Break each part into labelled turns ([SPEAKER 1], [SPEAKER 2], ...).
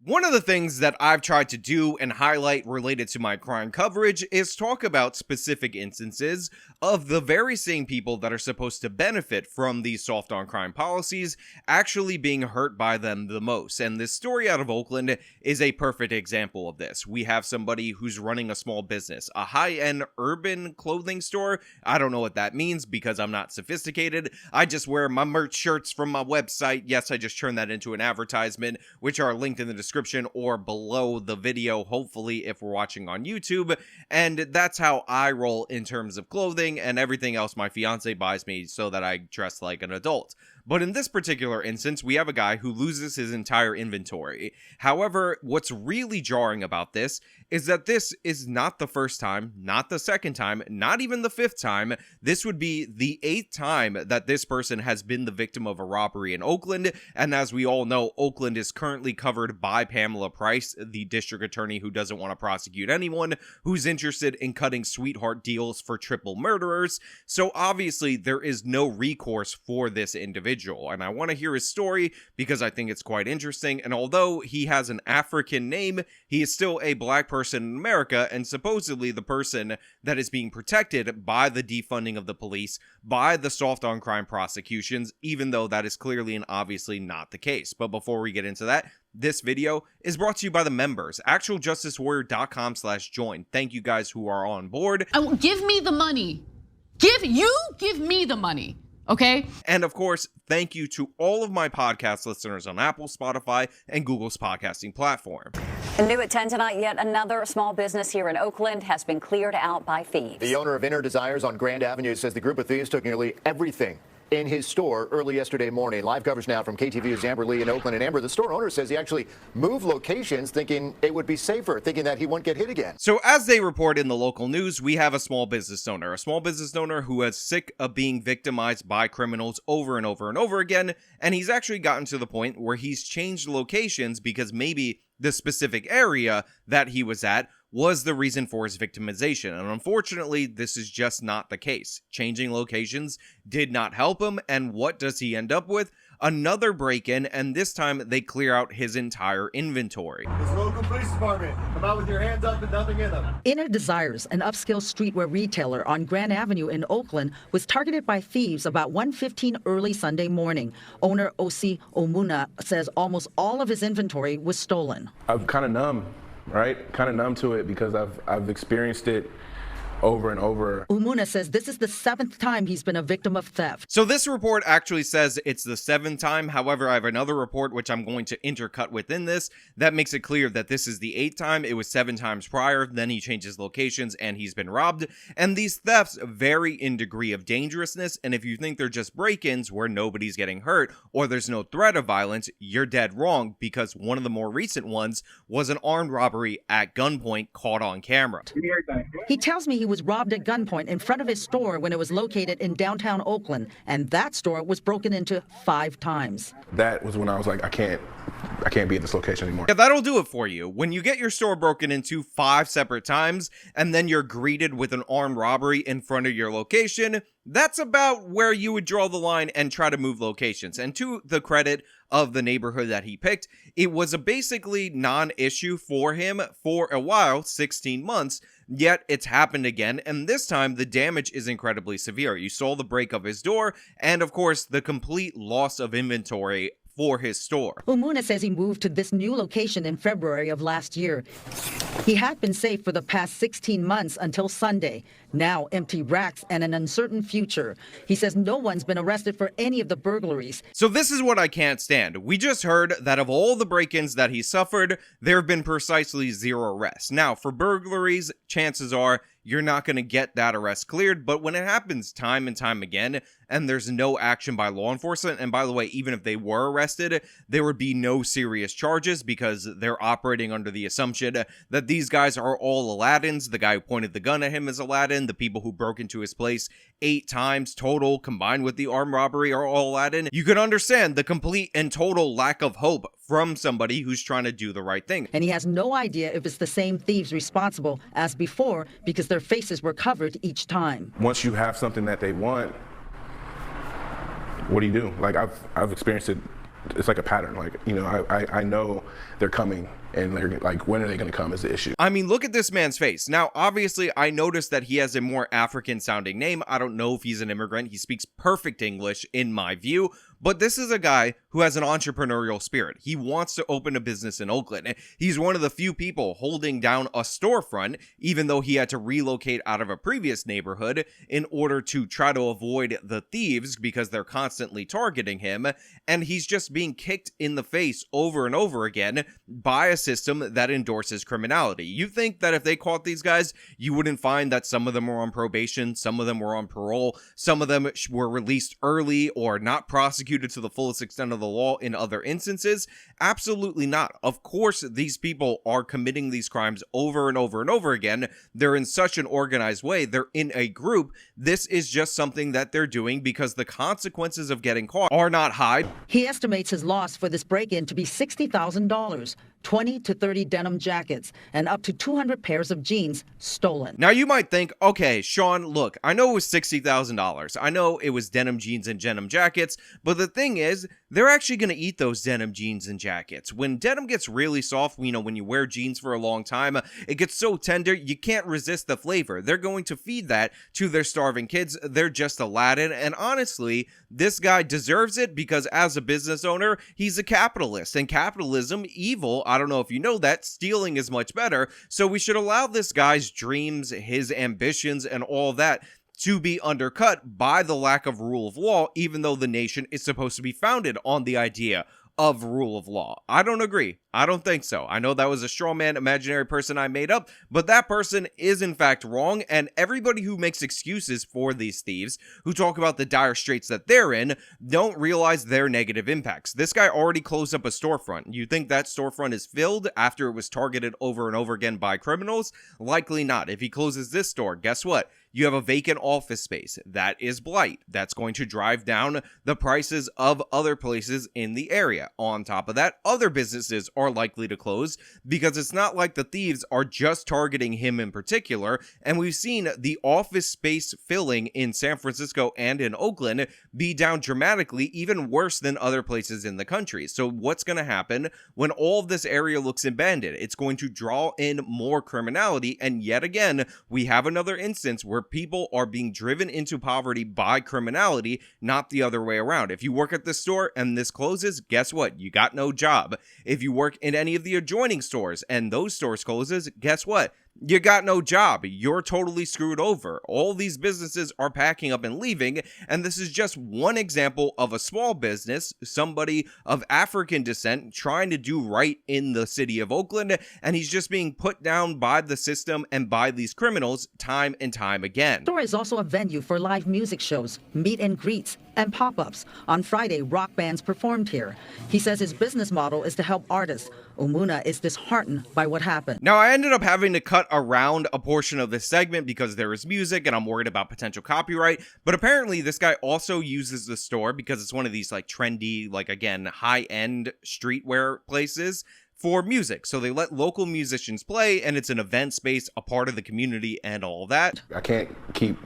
[SPEAKER 1] One of the things that I've tried to do and highlight related to my crime coverage is talk about specific instances of the very same people that are supposed to benefit from these soft on crime policies actually being hurt by them the most. And this story out of Oakland is a perfect example of this. We have somebody who's running a small business, a high-end urban clothing store. I don't know what that means because I'm not sophisticated. I just wear my merch shirts from my website. Yes, I just turned that into an advertisement, which are linked in the description or below the video, hopefully, if we're watching on YouTube. And that's how I roll in terms of clothing, and everything else my fiance buys me so that I dress like an adult. But in this particular instance, we have a guy who loses his entire inventory. However, what's really jarring about this is that this is not the first time, not the second time, not even the fifth time. This would be the 8th time that this person has been the victim of a robbery in Oakland. And as we all know, Oakland is currently covered by Pamela Price, the district attorney who doesn't want to prosecute anyone who's interested in cutting sweetheart deals for triple murderers. So obviously there is no recourse for this individual. And I want to hear his story because I think it's quite interesting. And although he has an African name, he is still a black person in America, and supposedly the person that is being protected by the defunding of the police, by the soft on crime prosecutions, even though that is clearly and obviously not the case. But before we get into that, this video is brought to you by the members, actualjusticewarrior.com/join. Thank you guys who are on board.
[SPEAKER 2] Give me the money. Give me the money. Okay.
[SPEAKER 1] And of course, thank you to all of my podcast listeners on Apple, Spotify, and Google's podcasting platform.
[SPEAKER 3] And new at 10 tonight, yet another small business here in Oakland has been cleared out by thieves.
[SPEAKER 4] The owner of Inner Desires on Grand Avenue says the group of thieves took nearly everything in his store early yesterday morning. Live coverage now from KTVU's Amber Lee in Oakland. And Amber, the store owner says he actually moved locations thinking it would be safer, thinking that he wouldn't get hit again.
[SPEAKER 1] So as they report in the local news, we have a small business owner who is sick of being victimized by criminals over and over and over again. And he's actually gotten to the point where he's changed locations because maybe the specific area that he was at was the reason for his victimization. And unfortunately, this is just not the case. Changing locations did not help him. And what does he end up with? Another break-in, and this time they clear out his entire inventory.
[SPEAKER 5] This local police department, come out with your hands up and nothing in them.
[SPEAKER 6] Inner Desires, an upscale streetwear retailer on Grand Avenue in Oakland, was targeted by thieves about 1:15 early Sunday morning. Owner Osi Omuna says almost all of his inventory was stolen.
[SPEAKER 7] I'm kind of numb, right? Kind of numb to it because I've experienced it over and over.
[SPEAKER 6] Umuna says this is the 7th time he's been a victim of theft.
[SPEAKER 1] So this report actually says it's the 7th time. However, I have another report which I'm going to intercut within this that makes it clear that this is the 8th time. It was 7 times prior. Then he changes locations and he's been robbed. And these thefts vary in degree of dangerousness. And if you think they're just break-ins where nobody's getting hurt or there's no threat of violence, you're dead wrong, because one of the more recent ones was an armed robbery at gunpoint caught on camera.
[SPEAKER 6] He tells me he was robbed at gunpoint in front of his store when it was located in downtown Oakland, and that store was broken into 5 times.
[SPEAKER 7] That was when I was like, I can't be at this location anymore.
[SPEAKER 1] Yeah, that'll do it for you. When you get your store broken into 5 separate times, and then you're greeted with an armed robbery in front of your location, that's about where you would draw the line and try to move locations. And to the credit of the neighborhood that he picked, it was a basically non-issue for him for a while, 16 months, yet it's happened again, and this time the damage is incredibly severe. You saw the break of his door, and of course, the complete loss of inventory for his store.
[SPEAKER 6] Umuna says he moved to this new location in February of last year. He had been safe for the past 16 months until Sunday. Now empty racks and an uncertain future. He says no one's been arrested for any of the burglaries.
[SPEAKER 1] So this is what I can't stand. We just heard that of all the break-ins that he suffered, there have been precisely 0 arrests. Now, for burglaries, chances are you're not going to get that arrest cleared, but when it happens time and time again, and there's no action by law enforcement, and by the way, even if they were arrested, there would be no serious charges because they're operating under the assumption that these guys are all Aladdins. The guy who pointed the gun at him is Aladdin. The people who broke into his place 8 times total, combined with the armed robbery, are all Aladdin. You can understand the complete and total lack of hope from somebody who's trying to do the right thing.
[SPEAKER 6] And he has no idea if it's the same thieves responsible as before because their faces were covered each time.
[SPEAKER 7] Once you have something that they want, what do you do? Like I've experienced it it's like a pattern. Like, you know, I know they're coming, and they're like, when are they going to come is the issue.
[SPEAKER 1] I mean, look at this man's face. Now, obviously, I noticed that he has a more African sounding name. I don't know if he's an immigrant. He speaks perfect English in my view, but this is a guy who has an entrepreneurial spirit. He wants to open a business in Oakland. He's one of the few people holding down a storefront, even though he had to relocate out of a previous neighborhood in order to try to avoid the thieves because they're constantly targeting him. And he's just being kicked in the face over and over again by a system that endorses criminality. You think that if they caught these guys, you wouldn't find that some of them were on probation, some of them were on parole, some of them were released early or not prosecuted to the fullest extent of the law in other instances? Absolutely not. Of course, these people are committing these crimes over and over and over again. They're in such an organized way. They're in a group. This is just something that they're doing because the consequences of getting caught are not high.
[SPEAKER 6] He estimates his loss for this break-in to be $60,000, 20 to 30 denim jackets, and up to 200 pairs of jeans stolen.
[SPEAKER 1] Now you might think, okay, Sean, look, I know it was $60,000. I know it was denim jeans and denim jackets, but the thing is, they're actually going to eat those denim jeans and jackets. When denim gets really soft, you know, when you wear jeans for a long time, it gets so tender, you can't resist the flavor. They're going to feed that to their starving kids. They're just Aladdin. And honestly, this guy deserves it because as a business owner, he's a capitalist. And capitalism, evil, I don't know if you know that, stealing is much better. So we should allow this guy's dreams, his ambitions, and all that to be undercut by the lack of rule of law, even though the nation is supposed to be founded on the idea of rule of law. I don't agree. I don't think so. I know that was a straw man imaginary person I made up, but that person is in fact wrong, and everybody who makes excuses for these thieves, who talk about the dire straits that they're in, don't realize their negative impacts. This guy already closed up a storefront. You think that storefront is filled after it was targeted over and over again by criminals? Likely not. If he closes this store, guess what? You have a vacant office space. That is blight. That's going to drive down the prices of other places in the area. On top of that, other businesses are likely to close because it's not like the thieves are just targeting him in particular. And we've seen the office space filling in San Francisco and in Oakland be down dramatically, even worse than other places in the country. So what's going to happen when all of this area looks abandoned? It's going to draw in more criminality. And yet again, we have another instance where people are being driven into poverty by criminality, not the other way around. If you work at this store and this closes, guess what? You got no job. If you work in any of the adjoining stores and those stores closes, guess what? You got no job. You're totally screwed over. All these businesses are packing up and leaving, and this is just one example of a small business, somebody of African descent trying to do right in the city of Oakland, and he's just being put down by the system and by these criminals time and time again.
[SPEAKER 6] The store is also a venue for live music shows, meet and greets, and pop-ups. On Friday, rock bands performed here. He says his business model is to help artists. Umuna is disheartened by what happened.
[SPEAKER 1] Now, I ended up having to cut around a portion of this segment because there is music and I'm worried about potential copyright, but apparently this guy also uses the store because it's one of these like trendy, like again, high-end streetwear places for music. So they let local musicians play and it's an event space, a part of the community and all that.
[SPEAKER 7] I can't keep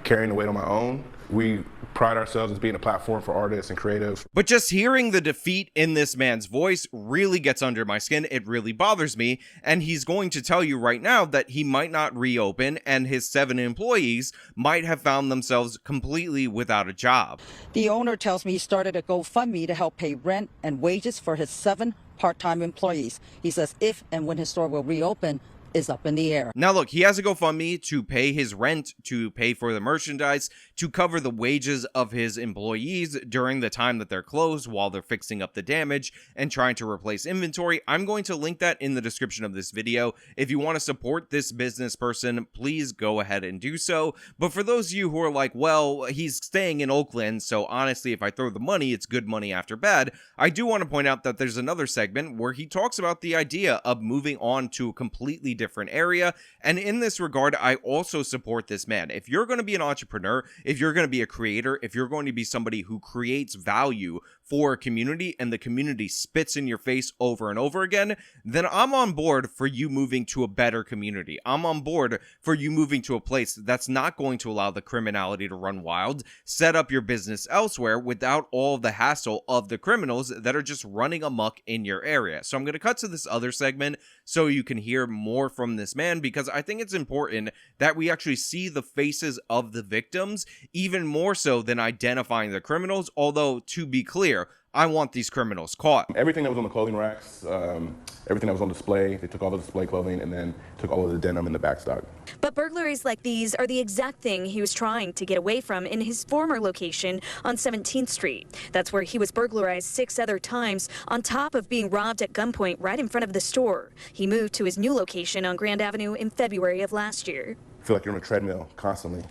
[SPEAKER 7] carrying the weight on my own. We pride ourselves as being a platform for artists and creatives.
[SPEAKER 1] But just hearing the defeat in this man's voice really gets under my skin. It really bothers me. And he's going to tell you right now that he might not reopen and his 7 employees might have found themselves completely without a job.
[SPEAKER 6] The owner tells me he started a GoFundMe to help pay rent and wages for his 7 part-time employees. He says if and when his store will reopen is up in the air.
[SPEAKER 1] Now look, he has a GoFundMe to pay his rent, to pay for the merchandise, to cover the wages of his employees during the time that they're closed while they're fixing up the damage and trying to replace inventory. I'm going to link that in the description of this video. If you want to support this business person, please go ahead and do so. But for those of you who are like, well, he's staying in Oakland, so honestly, if I throw the money, it's good money after bad, I do want to point out that there's another segment where he talks about the idea of moving on to a completely different area. And in this regard, I also support this man. If you're going to be an entrepreneur, if you're going to be a creator, if you're going to be somebody who creates value for a community and the community spits in your face over and over again, then I'm on board for you moving to a better community. I'm on board for you moving to a place that's not going to allow the criminality to run wild. Set up your business elsewhere without all the hassle of the criminals that are just running amok in your area. So I'm going to cut to this other segment so you can hear more from this man, because I think it's important that we actually see the faces of the victims, even more so than identifying the criminals. Although, to be clear, I want these criminals caught.
[SPEAKER 7] Everything that was on the clothing racks, everything that was on display, they took all the display clothing and then took all of the denim in the back stock.
[SPEAKER 8] But burglaries like these are the exact thing he was trying to get away from in his former location on 17th Street. That's where he was burglarized 6 other times, on top of being robbed at gunpoint right in front of the store. He moved to his new location on Grand Avenue in February of last year.
[SPEAKER 7] I feel like you're on a treadmill constantly,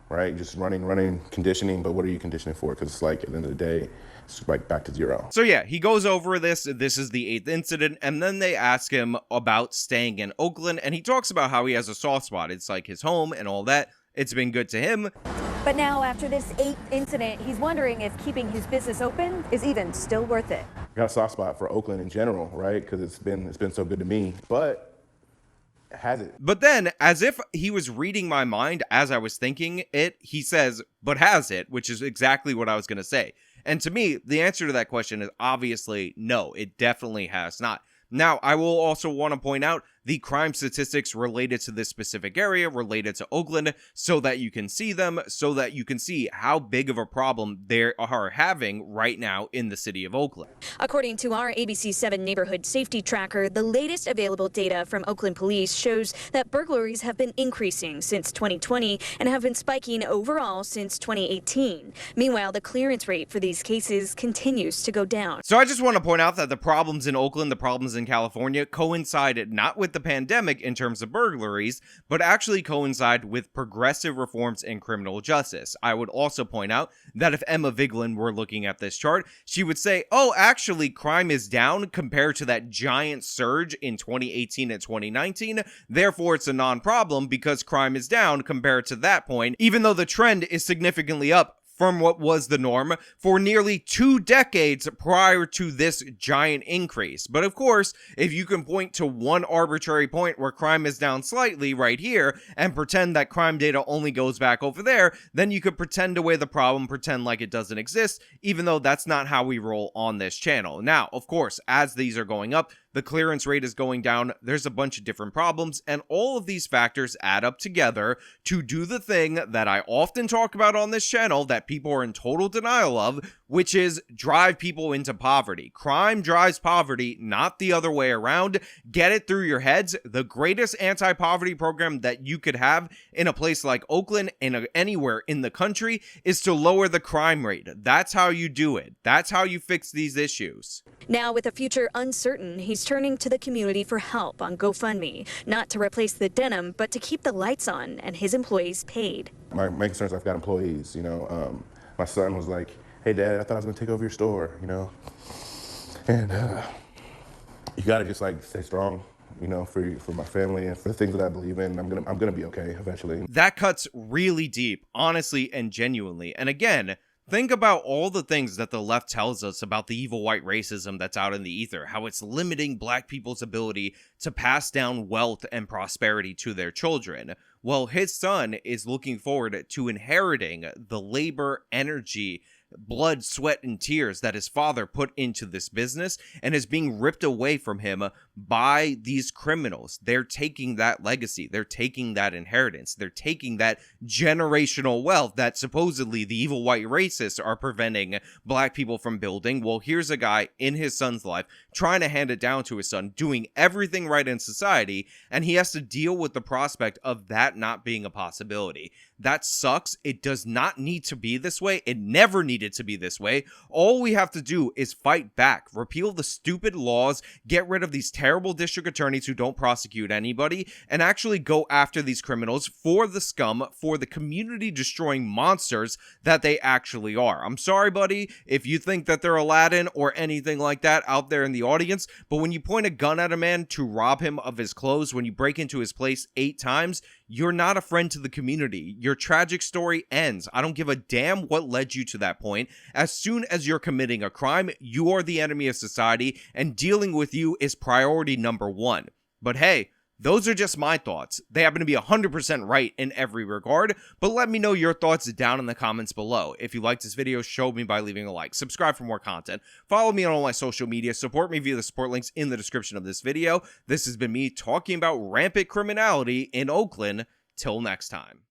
[SPEAKER 7] right? Just running, conditioning, but what are you conditioning for? Because it's like, at the end of the day, it's like back to zero.
[SPEAKER 1] So yeah, he goes over this. This is the 8th incident, and then they ask him about staying in Oakland, and he talks about how he has a soft spot. It's like his home and all that. It's been good to him.
[SPEAKER 9] But now, after this 8th incident, he's wondering if keeping his business open is even still worth it.
[SPEAKER 7] I got a soft spot for Oakland in general, right? Because it's been so good to me, but has it?
[SPEAKER 1] But then, as if he was reading my mind as I was thinking it, he says, but has it? Which is exactly what I was going to say. And to me, the answer to that question is obviously no, it definitely has not. Now, I will also want to point out the crime statistics related to this specific area, related to Oakland, so that you can see them, so that you can see how big of a problem they are having right now in the city of Oakland.
[SPEAKER 8] According to our ABC7 neighborhood safety tracker, the latest available data from Oakland police shows that burglaries have been increasing since 2020 and have been spiking overall since 2018. Meanwhile, the clearance rate for these cases continues to go down.
[SPEAKER 1] So I just want to point out that the problems in Oakland, the problems in California, coincided not with the pandemic in terms of burglaries, but actually coincide with progressive reforms in criminal justice. I would also point out that if Emma Vigeland were looking at this chart, she would say, oh, actually, crime is down compared to that giant surge in 2018 and 2019. Therefore, it's a non-problem because crime is down compared to that point, even though the trend is significantly up from what was the norm for nearly 2 decades prior to this giant increase. But of course, if you can point to one arbitrary point where crime is down slightly right here and pretend that crime data only goes back over there, then you could pretend away the problem, pretend like it doesn't exist, even though that's not how we roll on this channel. Now, of course, as these are going up, the clearance rate is going down, there's a bunch of different problems, and all of these factors add up together to do the thing that I often talk about on this channel that people are in total denial of, which is drive people into poverty. Crime drives poverty, not the other way around. Get it through your heads. The greatest anti-poverty program that you could have in a place like Oakland and anywhere in the country is to lower the crime rate. That's how you do it. That's how you fix these issues.
[SPEAKER 8] Now, with a future uncertain, he's turning to the community for help on GoFundMe, not to replace the denim, but to keep the lights on and his employees paid.
[SPEAKER 7] My concern is I've got employees, My son was like, hey, Dad, I thought I was going to take over your store, And you got to just, stay strong, for my family and for the things that I believe in. I'm gonna be okay eventually.
[SPEAKER 1] That cuts really deep, honestly and genuinely. And again, think about all the things that the left tells us about the evil white racism that's out in the ether, how it's limiting black people's ability to pass down wealth and prosperity to their children. Well, his son is looking forward to inheriting the labor, energy, blood, sweat, and tears that his father put into this business and is being ripped away from him by these criminals. They're taking that legacy. They're taking that inheritance. They're taking that generational wealth that supposedly the evil white racists are preventing black people from building. Well, here's a guy in his son's life trying to hand it down to his son, doing everything right in society, and he has to deal with the prospect of that not being a possibility. That sucks. It does not need to be this way. It never needed it to be this way. All we have to do is fight back, repeal the stupid laws, get rid of these terrible district attorneys who don't prosecute anybody, and actually go after these criminals for the scum, for the community destroying monsters that they actually are. I'm sorry, buddy, if you think that they're Aladdin or anything like that out there in the audience, but when you point a gun at a man to rob him of his clothes, when you break into his place 8 times, you're not a friend to the community. Your tragic story ends. I don't give a damn what led you to that point. As soon as you're committing a crime, you are the enemy of society, and dealing with you is priority number 1. But hey, those are just my thoughts. They happen to be 100% right in every regard, but let me know your thoughts down in the comments below. If you liked this video, show me by leaving a like. Subscribe for more content. Follow me on all my social media. Support me via the support links in the description of this video. This has been me talking about rampant criminality in Oakland. Till next time.